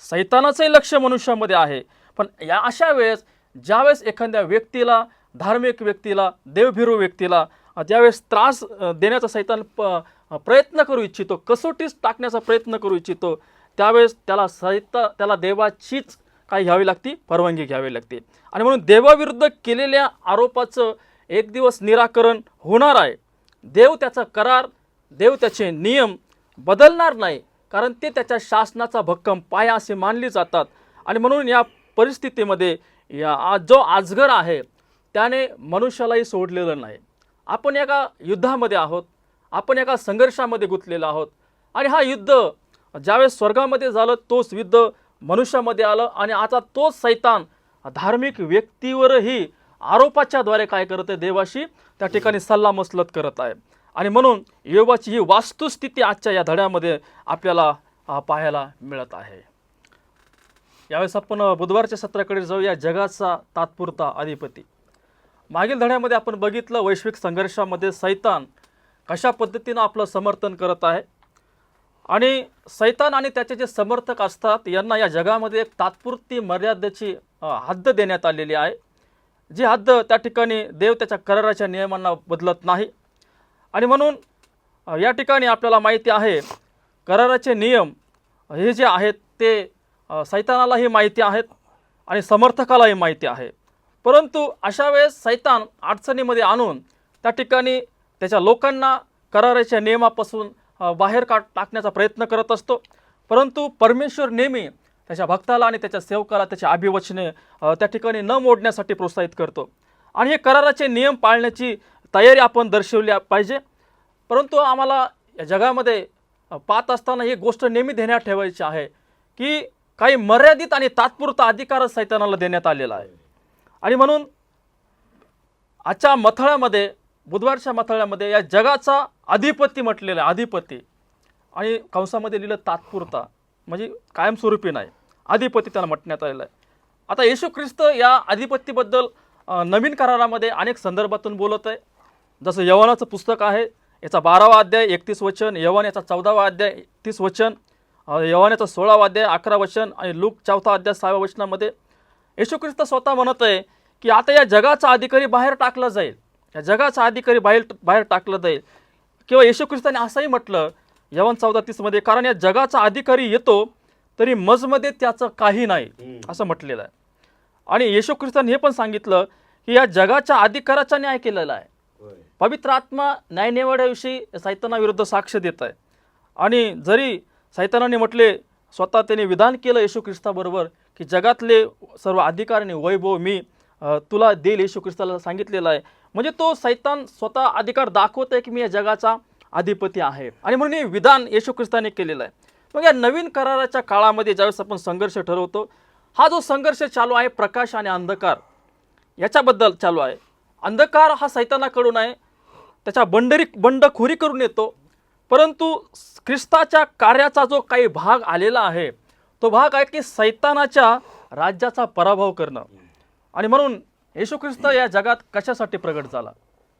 सैतानाचंही लक्ष मनुष्यामध्ये आहे. पण या अशा वेळेस ज्यावेळेस एखाद्या व्यक्तीला, धार्मिक व्यक्तीला, देवभिरू व्यक्तीला ज्यावेळेस त्रास देण्याचा सैतान प्रयत्न करू इच्छितो, कसोटीस टाकण्याचा प्रयत्न करू इच्छितो, त्यावेळेस त्याला देवाचीच काय घ्यावी लागते, परवानगी घ्यावी लागते. आणि म्हणून देवाविरुद्ध केलेल्या आरोपाचं एक दिवस निराकरण होणार आहे. देव त्याचा करार, देव त्याचे नियम बदलणार नाही, कारण ते त्याच्या शासनाचा भक्कम पाया असे मानले जातात. आणि म्हणून या परिस्थितीमध्ये जो अजगर आहे त्याने मनुष्यालाही सोडलेलं नाही. आपण एका युद्धामध्ये आहोत, आपण एका संघर्षामध्ये गुंतलेलो आहोत. आणि हा युद्ध ज्यावेळेस स्वर्गामध्ये झालं, तोच युद्ध मनुष्यामध्ये आलं. आणि आता तोच सैतान धार्मिक व्यक्तीवरही आरोपाच्या द्वारे काय करत आहे, देवाशी त्या ठिकाणी सल्लामसलत करत आहे. आणि म्हणून योबाची ही वास्तुस्थिती आजच्या या धड्यामध्ये आपल्याला पाहायला मिळत आहे. यावेळेस आपण बुधवारच्या सत्राकडे जाऊया. जगाचा तात्पुरता अधिपती. मागील धड्यामध्ये आपण बघितलं वैश्विक संघर्षामध्ये सैतान कशा पद्धतीनं आपलं समर्थन करत आहे आणि सैतान आणि त्याचे जे समर्थक असतात यांना या जगामध्ये एक तात्पुरती मर्यादेची हद्द देण्यात आलेली आहे, जी हद्द त्या ठिकाणी देव त्याच्या कराराच्या नियमांना बदलत नाही. आणि म्हणून या ठिकाणी आपल्याला माहिती आहे कराराचे नियम हे जे आहेत ते सैतानालाही माहिती आहेत आणि समर्थकालाही माहिती आहे. परंतु अशा वेळेस सैतान अडचणीमध्ये आणून त्या ठिकाणी त्याच्या लोकांना कराराच्या नियमापासून बाहेर टाकण्याचा प्रयत्न करत असतो. परंतु परमेश्वर नेहमी त्याच्या भक्ताला आणि त्याच्या सेवकाला त्याच्या अभिवचने त्या ठिकाणी न मोडण्यासाठी प्रोत्साहित करतो आणि हे कराराचे नियम पाळण्याची तयारी आपण दर्शवली पाहिजे. परंतु आम्हाला या जगामध्ये पाहत असताना ही गोष्ट नेहमी ध्यानात ठेवायची आहे की काही मर्यादित आणि तात्पुरता अधिकारच सैतानाला देण्यात आलेला आहे. आणि म्हणून आजच्या मथळ्यामध्ये बुधवारच्या मथळ्यामध्ये या जगाचा अधिपती म्हटलेला आहे, अधिपती, आणि कंसामध्ये लिहिलं तात्पुरता, म्हणजे कायमस्वरूपी नाही, अधिपती त्याला म्हटण्यात आलेलं आहे. आता येशू ख्रिस्त या अधिपतीबद्दल नवीन करारामध्ये अनेक संदर्भातून बोलत आहे. जसं यवनाचं पुस्तक आहे याचा 12वा अध्याय 31 वचन, यवन याचा 14वा अध्याय 30 वचन, यवन याचा 16वा अध्याय 11 वचन आणि लूक 4था अध्याय 6व्या वचनामध्ये येशू ख्रिस्त स्वतः म्हणत आहे की आता या जगाचा अधिकारी बाहेर टाकला जाईल, या जगाचा अधिकारी बाहेर टाकलं जाईल. किंवा येशू ख्रिस्ताने असंही म्हटलं यवन 14:30 कारण या जगाचा अधिकारी येतो तरी मजमध्ये त्याचं काही नाही असं म्हटलेलं आहे. आणि येशू ख्रिस्ताने हे पण सांगितलं की या जगाच्या अधिकाराचा न्याय केलेला आहे. पवित्र आत्मा न्यायनिवाड्याविषयी सैतानाविरुद्ध साक्ष देत आहे. आणि जरी सैतानाने म्हटले, स्वतः त्याने विधान केलं येशू ख्रिस्ताबरोबर की जगातले सर्व अधिकार आणि वैभव मी तुला देईल, येशू ख्रिस्ताला सांगितलेलं आहे. म्हणजे तो सैतान स्वतः अधिकार दाखवत आहे की मी या जगाचा अधिपती आहे. आणि म्हणून हे विधान येशू ख्रिस्ताने केलेलं आहे. मग या नवीन कराराच्या काळामध्ये ज्यावेळेस आपण संघर्ष ठरवतो, हा जो संघर्ष चालू आहे प्रकाश आणि अंधकार याच्याबद्दल चालू आहे. अंधकार हा सैतानाकडून आहे, त्याच्या बंडखोरी करून येतो. परंतु ख्रिस्ताच्या कार्याचा जो काही भाग आलेला आहे तो भाग आहे की सैतानाच्या राज्याचा पराभव करणं. आणि म्हणून येशू ख्रिस्त या जगात कशासाठी प्रगट झाला,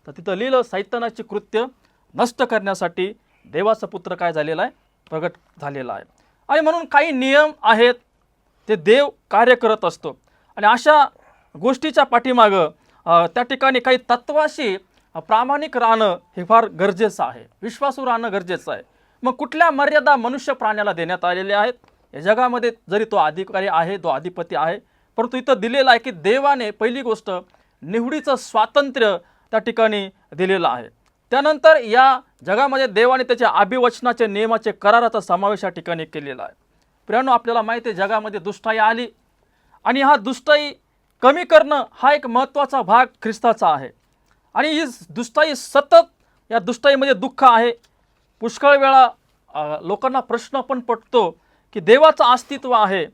तर तिथं लिहिलं सैतानाची कृत्य नष्ट करण्यासाठी देवाचा पुत्र काय झालेला आहे, प्रगट झालेला आहे. आणि म्हणून काही नियम आहेत ते देव कार्य करत असतो आणि अशा गोष्टीच्या पाठीमागं त्या ठिकाणी काही तत्वाशी प्रामाणिक राहणं हे फार गरजेचं आहे, विश्वासू राहणं गरजेचं आहे. मग कुठल्या मर्यादा मनुष्य प्राण्याला देण्यात आलेल्या आहेत या जगामध्ये, जरी तो अधिकारी आहे, तो अधिपती आहे, परंतु इथं दिलेलं आहे की देवाने पहिली गोष्ट निवडीचं स्वातंत्र्य त्या ठिकाणी दिलेलं आहे. त्यानंतर या जगामध्ये देवाने त्याच्या अभिवचनाचे नियमाचे कराराचा समावेश या ठिकाणी केलेला आहे. प्रियांनो, आपल्याला माहिती आहे जगामध्ये दुष्टाई आली आणि हा दुष्टाई कमी करणं हा एक महत्त्वाचा भाग ख्रिस्ताचा आहे. आणि ही दुष्टाई सतत, या दुष्टाईमध्ये दुःख आहे. पुष्कळ वेळा लोकांना प्रश्न पण पडतो की देवाचं अस्तित्व आहे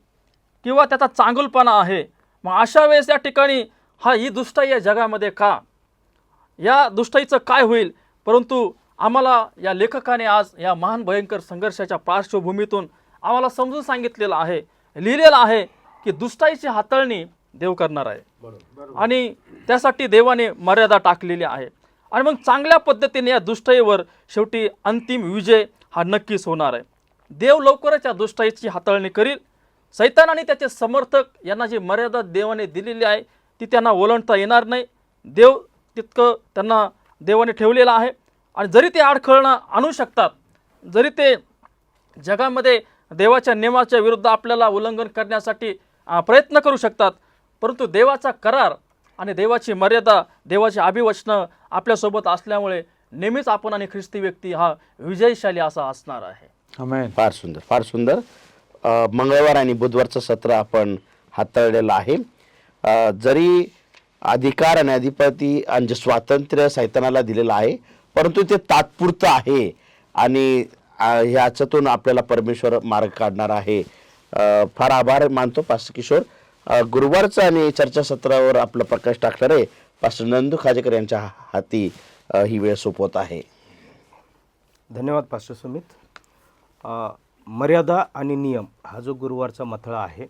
किंवा त्याचा चांगुलपणा आहे. मग अशा वेळेस या ठिकाणी ही दुष्टाई या जगामध्ये का, या दुष्टाईचं काय होईल. परंतु आम्हाला या लेखकाने आज या महान भयंकर संघर्षाच्या पार्श्वभूमीतून आम्हाला समजून सांगितलेलं आहे, लिहिलेलं आहे की दुष्टाईची हाताळणी देव करणार आहे आणि त्यासाठी देवाने मर्यादा टाकलेली आहे. आणि मग चांगल्या पद्धतीने या दुष्टाईवर शेवटी अंतिम विजय हा नक्कीच होणार आहे. देव लवकरच या दुष्टाईची हाताळणी करील. सैतान आणि त्याचे समर्थक यांना जी मर्यादा देवाने दिलेली आहे ती त्यांना ओलांडता येणार नाही. देव तितकं त्यांना देवाने ठेवलेलं आहे आणि जरी ते अडखळणं आणू शकतात, जरी ते जगामध्ये देवाच्या नियमाच्या विरुद्ध आपल्याला उल्लंघन करण्यासाठी प्रयत्न करू शकतात, परंतु देवाचा करार आणि देवाची मर्यादा, देवाची अभिवचनं आपल्यासोबत असल्यामुळे नेहमीच आपण आणि ख्रिस्ती व्यक्ती हा विजयशाली असा असणार आहे. आमेन. फार सुंदर, फार सुंदर. मंगळवार आणि बुधवारचं सत्र आपण हाताळलेलं आहे. जरी अधिकार आणि अधिपती आणि जे स्वातंत्र्य सैतानाला दिलेलं आहे, परंतु ते तात्पुरतं आहे आणि ह्याच्यातून आपल्याला परमेश्वर मार्ग काढणार आहे. फार आभार मानतो पास्टर किशोर. गुरुवारचं आणि चर्चासत्रावर आपला प्रकाश टाकणार आहे पास्टर नंदू खाजेकर यांच्या हाती ही वेळ सोपवत आहे. धन्यवाद पास्टर सुमित. मर्यादा आणि नियम हा जो गुरुवारचा मथळा आहे,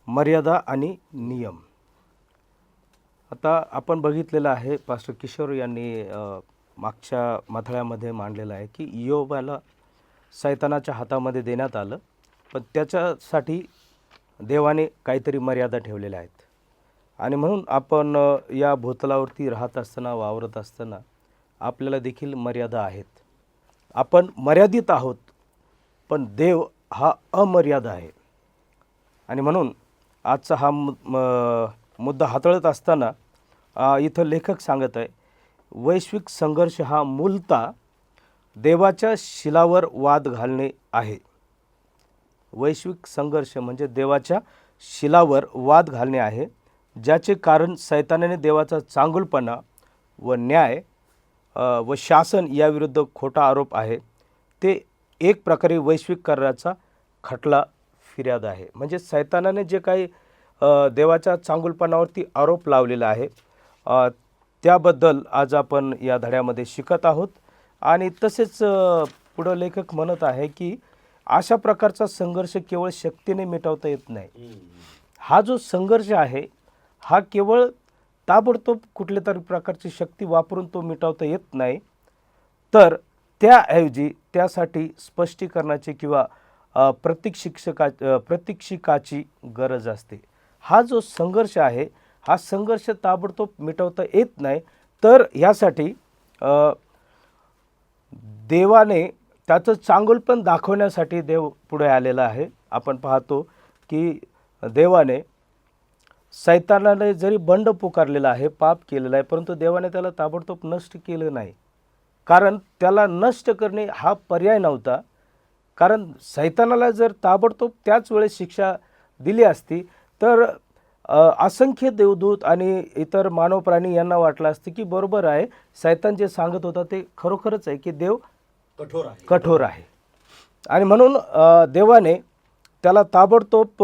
मर्यादा आणि नियम, आता आपण बघितलेलं आहे, पास्टर किशोर यांनी मागच्या मथळ्यामध्ये मांडलेलं आहे की योबाला सैतानाच्या हातामध्ये देण्यात आलं, पण त्याच्यासाठी देवाने काहीतरी मर्यादा ठेवलेल्या आहेत. आणि म्हणून आपण या भूतलावरती राहत असताना, वावरत असताना आपल्याला देखील मर्यादा आहेत. आपण मर्यादित आहोत, पण देव हा अमर्याद आहे. आणि म्हणून आजचा हा मुद्दा हाताळत असताना इथं लेखक सांगत आहे, वैश्विक संघर्ष हा मूलतः देवाच्या शिलावर वाद घालणे आहे. वैश्विक संघर्ष म्हणजे देवाच्या शिलावर वाद घालणे आहे, ज्याचे कारण सैतानाने देवाचा चांगुलपणा व न्याय व शासन याविरुद्ध खोटा आरोप आहे. ते एक प्रकारे वैश्विक कराराचा खटला फिर्याद आहे. म्हणजे सैतानाने जे काही देवाच्या चांगुलपणावरती आरोप लावलेला आहे, त्याबद्दल आज आपण या धड्यामध्ये शिकत आहोत. आणि तसेच पुढं लेखक म्हणत आहे की अशा प्रकारचा संघर्ष केवळ शक्तीने मिटवता येत नाही. हा जो संघर्ष आहे हा केवळ ताबडतोब कुठल्या तरी प्रकारची शक्ती वापरून तो मिटवता येत नाही, तर त्याऐवजी त्यासाठी स्पष्टीकरणाची किंवा प्रतीक्षिकाची गरज असते. हा जो संघर्ष आहे हा संघर्ष ताबडतोब मिटवता येत नाही, तर यासाठी देवाने त्याचं चांगुलपण दाखवण्यासाठी देव पुढे आलेला आहे. आपण पाहतो की देवाने सैतानाने जरी बंड पुकारलेला आहे, पाप केलेला आहे, परंतु देवाने त्याला ताबडतोब नष्ट केलं नाही. कारण त्याला नष्ट करणे हा पर्याय नव्हता. कारण सैतानाला जर ताबडतोब त्याच वेळेस शिक्षा दिली असती तर असंख्य देवदूत आणि इतर मानव प्राणी यांना वाटलं असतं की बरोबर आहे, सैतान जे सांगत होता ते खरोखरच आहे की देव कठोर आहे. आणि म्हणून देवाने त्याला ताबडतोब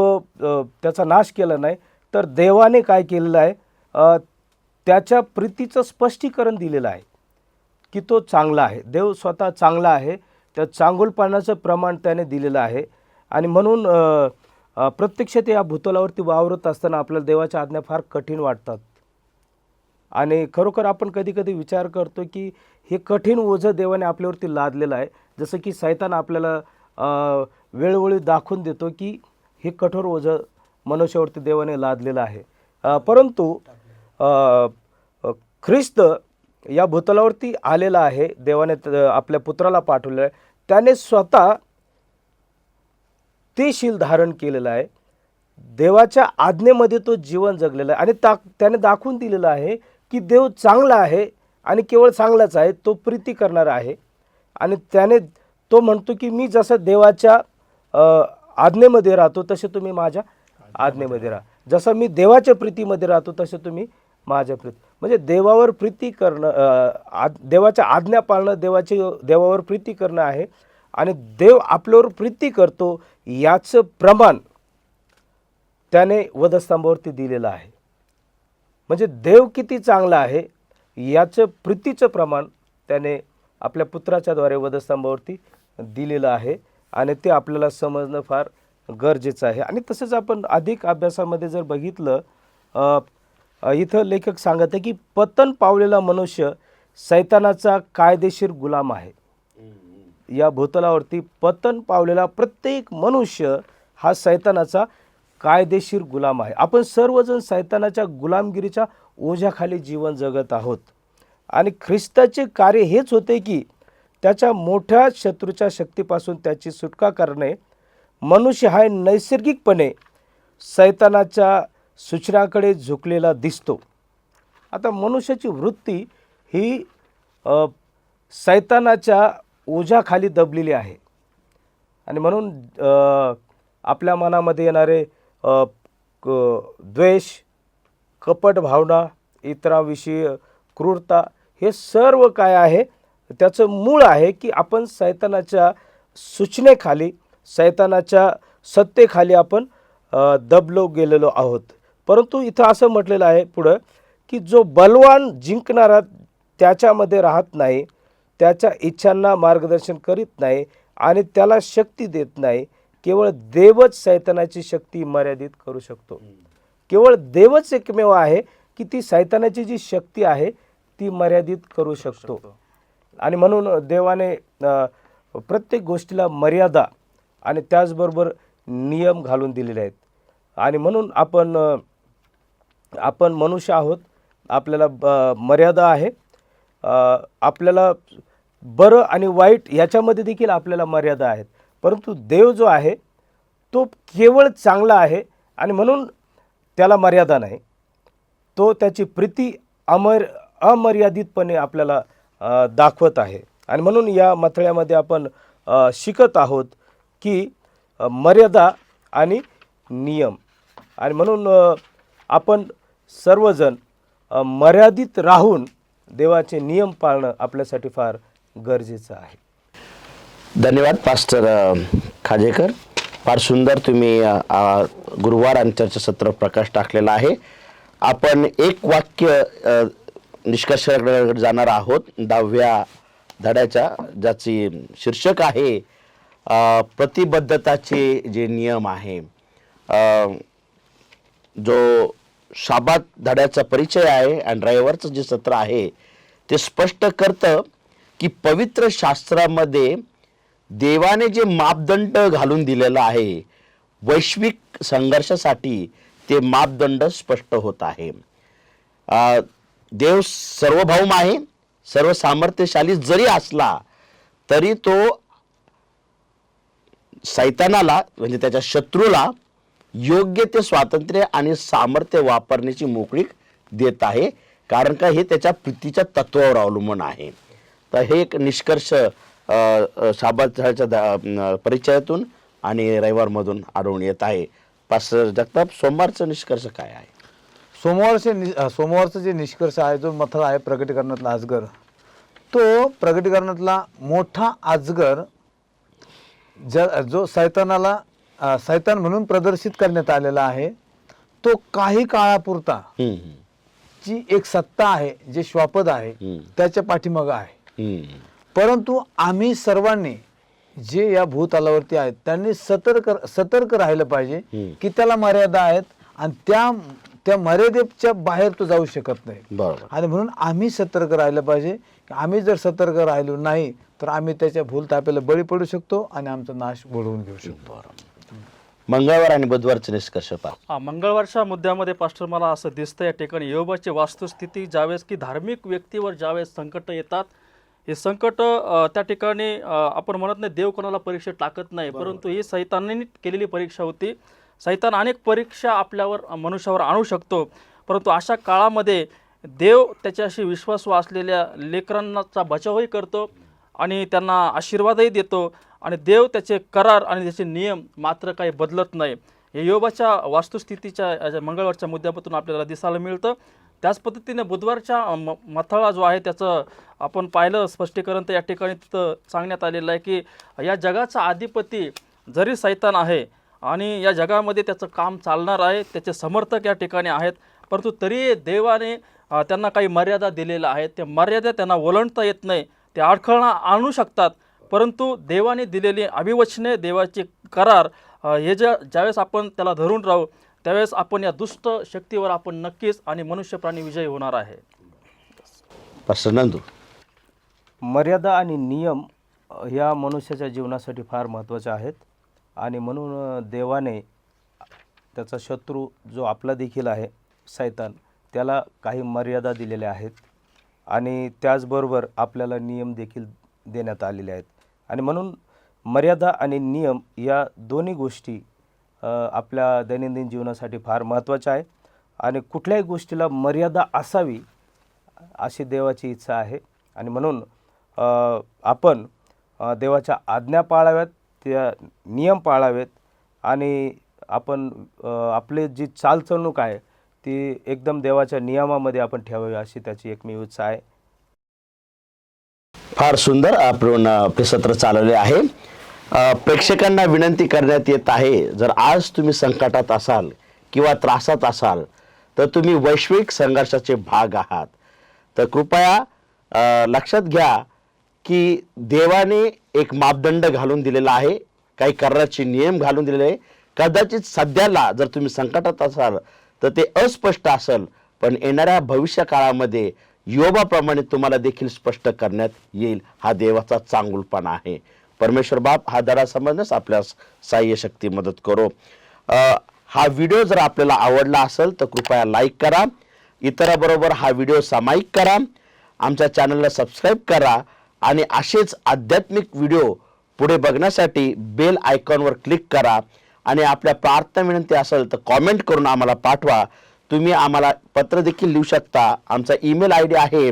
त्याचा नाश केला नाही, तर देवाने काय केलेलं आहे, त्याच्या प्रीतीचं स्पष्टीकरण दिलेलं आहे की तो चांगला आहे. देव स्वतः चांगला आहे, त्या चांगुलपणाचं प्रमाण त्याने दिलेलं आहे. आणि म्हणून प्रत्यक्षात या भूतलावरती वावरत असताना आपल्याला देवाच्या आज्ञा फार कठीण वाटतात. आणि खरोखर आपण कधी कधी विचार करतो की हे कठीण ओझं देवाने आपल्यावरती लादलेलं आहे. जसं की सैतान आपल्याला वेळोवेळी दाखवून देतो की हे कठोर ओझं मनुष्यावरती देवाने लादलेलं आहे. परंतु ख्रिस्त या भूतलावरती आलेला आहे, देवाने आपल्या पुत्राला पाठवलेलं आहे. त्याने स्वतः ते शील धारण केलेलं आहे. देवाच्या आज्ञेमध्ये तो जीवन जगलेला आहे. आणि त्याने दाखवून दिलेलं आहे की देव चांगला आहे आणि केवळ चांगलाच आहे, तो प्रीती करणारा आहे. आणि त्याने तो म्हणतो की मी जसं देवाच्या आज्ञेमध्ये राहतो तसे तुम्ही माझ्या आज्ञेमध्ये राहा. जसं मी देवाच्या प्रीतीमध्ये राहतो तसे तुम्ही माझ्या प्रीती. म्हणजे देवावर प्रीती करणं, देवाच्या आज्ञा पाळणं देवावर प्रीती करणं आहे. आणि देव आपल्यावर प्रीती करतो याचं प्रमाण त्याने वधस्तंभावरती दिलेलं आहे. म्हणजे देव किती चांगला आहे याचं प्रीतीचं प्रमाण त्याने आपल्या पुत्राच्याद्वारे वधस्तंभावरती दिलेलं आहे. आणि ते आपल्याला समजणं फार गरजेचं आहे. आणि तसंच आपण अधिक अभ्यासामध्ये जर बघितलं, इथं लेखक सांगत आहे की पतन पावलेला मनुष्य सैतानाचा कायदेशीर गुलाम आहे. या भूतलावरती पतन पावलेला प्रत्येक मनुष्य हा सैतानाचा कायदेशीर गुलाम आहे. आपण सर्वजण सैतानाच्या गुलामगिरीच्या ओझ्याखाली जीवन जगत आहोत. आणि ख्रिस्ताचे कार्य हेच होते की त्याच्या मोठ्या शत्रूच्या शक्तीपासून त्याची सुटका करणे. मनुष्य हा नैसर्गिकपणे सैतानाच्या सूचनाकडे झुकलेला दिसतो. आता मनुष्याची वृत्ती ही सैतानाच्या ओझ्याखाली दबलेली आहे. आणि म्हणून आपल्या मनामध्ये येणारे द्वेष, कपट भावना, इतरांविषयी क्रूरता, हे सर्व काय आहे, त्याचं मूळ आहे की आपण सैतानाच्या सूचनेखाली, सैतानाच्या सत्तेखाली आपण दबलो गेलेलो आहोत. परंतु इथं असं म्हटलेलं आहे पुढं की जो बलवान जिंकणारा त्याच्यामध्ये राहत नाही, त्याच्या इच्छांना मार्गदर्शन करीत नाही आणि त्याला शक्ती देत नाही. केवळ देवच सैतानाची शक्ती मर्यादित करू शकतो. केवळ देवच एकमेव आहे की ती सैतानाची जी शक्ती आहे ती मर्यादित करू शकतो. आणि म्हणून देवाने प्रत्येक गोष्टीला मर्यादा आणि त्याचबरोबर नियम घालून दिलेले आहेत. आणि म्हणून आपण मनुष्य आहोत, आपल्याला मर्यादा आहे. आपल्याला बरं आणि वाईट याच्यामध्ये देखील आपल्याला मर्यादा आहेत. परंतु देव जो आहे तो केवळ चांगला आहे आणि म्हणून त्याला मर्यादा नाही. तो त्याची प्रीती अमर्यादितपणे आपल्याला दाखवत आहे. आणि म्हणून या मथळ्यामध्ये आपण शिकत आहोत की मर्यादा आणि नियम. आणि म्हणून आपण सर्वजण मर्यादित राहून देवाचे नियम पाळणं आपल्यासाठी फार गरजेचं आहे. धन्यवाद पास्टर खाजेकर. फार सुंदर तुम्ही गुरुवार आणि चर्चासत्र प्रकाश टाकलेला आहे. आपण एक वाक्य निष्कर्षाकडे जाणार आहोत 10व्या धड्याच्या, ज्याची शीर्षक आहे प्रतिबद्धताचे जे नियम आहे. जो शाबात धड्याचा परिचय आहे आणि रविवारचं जे सत्र आहे ते स्पष्ट करतं की पवित्र शास्त्रामध्ये देवाने जे मापदंड घालून दिलेलं आहे वैश्विक संघर्षासाठी, ते मापदंड स्पष्ट होत आहे. देव सर्वभौम आहे, सर्व सामर्थ्यशाली जरी असला तरी तो सैतानाला म्हणजे त्याच्या शत्रूला योग्य ते स्वातंत्र्य आणि सामर्थ्य वापरण्याची मोकळीक देत आहे, कारण का हे त्याच्या प्रीतीच्या तत्वावर अवलंबून आहे. तर हे एक निष्कर्ष शाबातच्या परिचयातून आणि रविवारमधून आढळून येत आहे. पास्टर जगताप, सोमवारचा निष्कर्ष काय आहे? सोमवारचा जे निष्कर्ष आहे, जो मथळा आहे प्रकटीकरणातला अजगर, तो प्रकटीकरणातला मोठा अजगर जो सैतानाला सैतान म्हणून प्रदर्शित करण्यात आलेला आहे, तो काही काळापुरता जी एक सत्ता आहे, जे श्वापद आहे, त्याच्या पाठीमागं आहे. परंतु आम्ही सर्वांनी जे या भूतलावरती आहेत त्यांनी सतर्क राहिलं पाहिजे की त्याला मर्यादा आहेत आणि त्या मर्यादेच्या बाहेर तो जाऊ शकत नाही. बरोबर. आणि म्हणून आम्ही सतर्क राहिलं पाहिजे. आम्ही जर सतर्क राहिलो नाही तर आम्ही त्याच्या भूलथापेला बळी पडू शकतो आणि आमचा नाश घडवून घेऊ शकतो. मंगळवार आणि बुधवारचे निष्कर्ष पहा. मंगळवारच्या मुद्द्यामध्ये पास्टर मला असं दिसतं या ठिकाणी योबाची वास्तुस्थिती, ज्यावेळेस की धार्मिक व्यक्तीवर ज्यावेळेस संकट येतात, हे संकट त्या ठिकाणी आपण म्हणत नाही देव कोणाला परीक्षा टाकत नाही, परंतु ही सैतानाने केलेली परीक्षा होती. सैतान अनेक परीक्षा आपल्यावर मनुष्यावर आणू शकतो, परंतु अशा काळामध्ये देव त्याच्याशी विश्वासू असलेल्या लेकरांचा बचावही करतो आणि त्यांना आशीर्वादही देतो. आणि देव त्याचे करार आणि त्याचे नियम मात्र काही बदलत नाही. हे योबाच्या वास्तुस्थितीच्या मंगळवारच्या मुद्द्यापासून आपल्याला दिसायला मिळतं. त्याच पद्धतीने बुधवारच्या मथळा जो आहे त्याचं आपण पाहिलं स्पष्टीकरण तर या ठिकाणी तिथं सांगण्यात आलेलं आहे की या जगाचा अधिपती जरी सैतान आहे आणि या जगामध्ये त्याचं काम चालणार आहे, त्याचे समर्थक या ठिकाणी आहेत, परंतु तरी देवाने त्यांना काही मर्यादा दिलेल्या आहेत. त्या मर्यादा त्यांना ओलांडता येत नाही, ते अडखळा आणू शकतात, परंतु देवाने दिलेली अभिवचने, देवाचे करार हे ज्यावेळेस आपण त्याला धरून राहू त्यावेळेस आपण या दुष्ट शक्तीवर आपण नक्कीच आणि मनुष्य प्राणी विजयी होणार आहे. पास्टर नंदू. मर्यादा आणि नियम ह्या मनुष्याच्या जीवनासाठी फार महत्त्वाचे आहेत. आणि म्हणून देवाने त्याचा शत्रू जो आपला देखील आहे सैतान, त्याला काही मर्यादा दिलेल्या आहेत आणि त्याचबरोबर आपल्याला नियम देखील देण्यात आलेले आहेत. आणि म्हणून मर्यादा आणि नियम या दोन्ही गोष्टी आपल्या दैनंदिन जीवनासाठी फार महत्त्वाच्या आहे. आणि कुठल्याही गोष्टीला मर्यादा असावी अशी देवाची इच्छा आहे. आणि म्हणून आपण देवाच्या आज्ञा पाळाव्यात, त्या नियम पाळावेत आणि आपण आपले जी चालचलणूक आहे ती एकदम देवाच्या नियमामध्ये आपण ठेवावी अशी त्याची एकमेव इच्छा आहे. फार सुंदर आपण आपले सत्र चालवले आहे. प्रेक्षकांना विनंती करण्यात येत आहे, जर आज तुम्ही संकटात असाल किंवा त्रासात असाल तर तुम्ही वैश्विक संघर्षाचे भाग आहात, तर कृपया लक्षात घ्या की देवाने एक मापदंड घालून दिलेला आहे, काही कराराचे नियम घालून दिलेले आहे. कदाचित सध्याला जर तुम्ही संकटात असाल तर ते अस्पष्ट असेल, पण येणाऱ्या भविष्य काळामध्ये योबाप्रमाणे तुम्हाला देखील स्पष्ट करण्यात येईल. हा देवाचा चांगुलपणा आहे. परमेश्वर बाप हा धडा समजण्यास आपल्यास सहाय्य शक्ती मदत करो. हा व्हिडिओ जर आपल्याला आवडला असेल तर कृपया लाईक करा, इतरांबरोबर हा व्हिडिओ सामायिक करा, आमच्या चॅनलला सबस्क्राईब करा आणि असेच आध्यात्मिक व्हिडिओ पुढे बघण्यासाठी बेल आयकॉनवर क्लिक करा. आणि आपल्या प्रार्थना विनंती असेल तर कॉमेंट करून आम्हाला पाठवा. तुम्ही आम्हाला पत्र देखील लिहू शकता. आमचा ईमेल ID आहे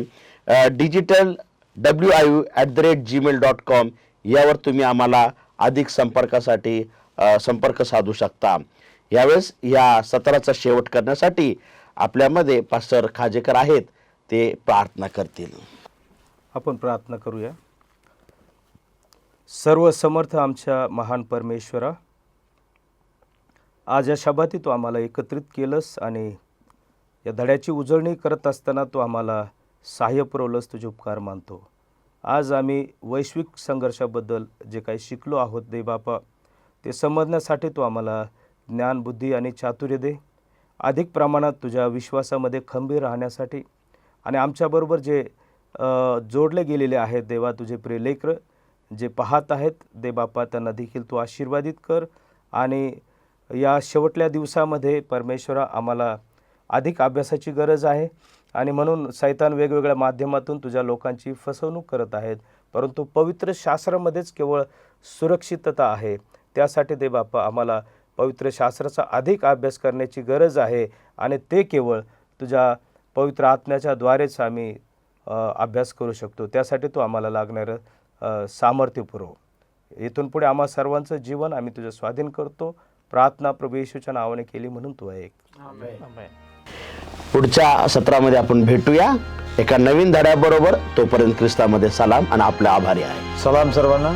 digitalwiu@gmail.com. यावर तुम्ही आम्हाला अधिक संपर्कासाठी संपर्क साधू शकता. यावेळेस या सत्राचा शेवट करण्यासाठी आपल्यामध्ये पास्टर खाजेकर आहेत, ते प्रार्थना करतील. आपण प्रार्थना करूया. सर्व समर्थ आमच्या महान परमेश्वरा, आज या शबाती तू आम्हाला एकत्रित केलंस आणि या धड्याची उजळणी करत असताना तू आम्हाला सहाय्य पुरवलंस. तुझे उपकार मानतो. आज आम्ही वैश्विक संघर्षाबद्दल जे काही शिकलो आहोत दे बापा, ते समजण्यासाठी तू आम्हाला ज्ञान, बुद्धी आणि चातुर्य दे. अधिक प्रमाणात तुझ्या विश्वासामध्ये खंबीर राहण्यासाठी आणि आमच्याबरोबर जे जोडले गेलेले आहेत देवा, तुझे प्रिय लेकरं जे पाहत आहेत दे बापा, त्यांना देखील तू आशीर्वादित कर. आणि या शेवटल्या दिवसामध्ये परमेश्वरा आम्हाला अधिक अभ्यासाची गरज आहे आणि म्हणून सैतान वेगवेगळ्या माध्यमातून तुझ्या लोकांची फसवणूक करत आहेत. परंतु पवित्र शास्त्रामध्येच केवळ सुरक्षितता आहे. त्यासाठी दे बापा आम्हाला पवित्र शास्त्राचा अधिक अभ्यास करण्याची गरज आहे आणि ते केवळ तुझ्या पवित्र आत्म्याच्या द्वारेच आम्ही अभ्यास करू शकतो. त्यासाठी तू आम्हाला लागणारं सामर्थ्य पुरव. इथून पुढे आम्हा सर्वांचं जीवन आम्ही तुझं स्वाधीन करतो. प्रार्थना प्रभू येशूच्या नावाने केली म्हणून तू ऐक. पुढच्या सत्रामध्ये आपण भेटूया एका नवीन धड्याबरोबर. तोपर्यंत ख्रिस्तामध्ये सलाम आणि आपले आभारी आहे. सलाम सर्वांना.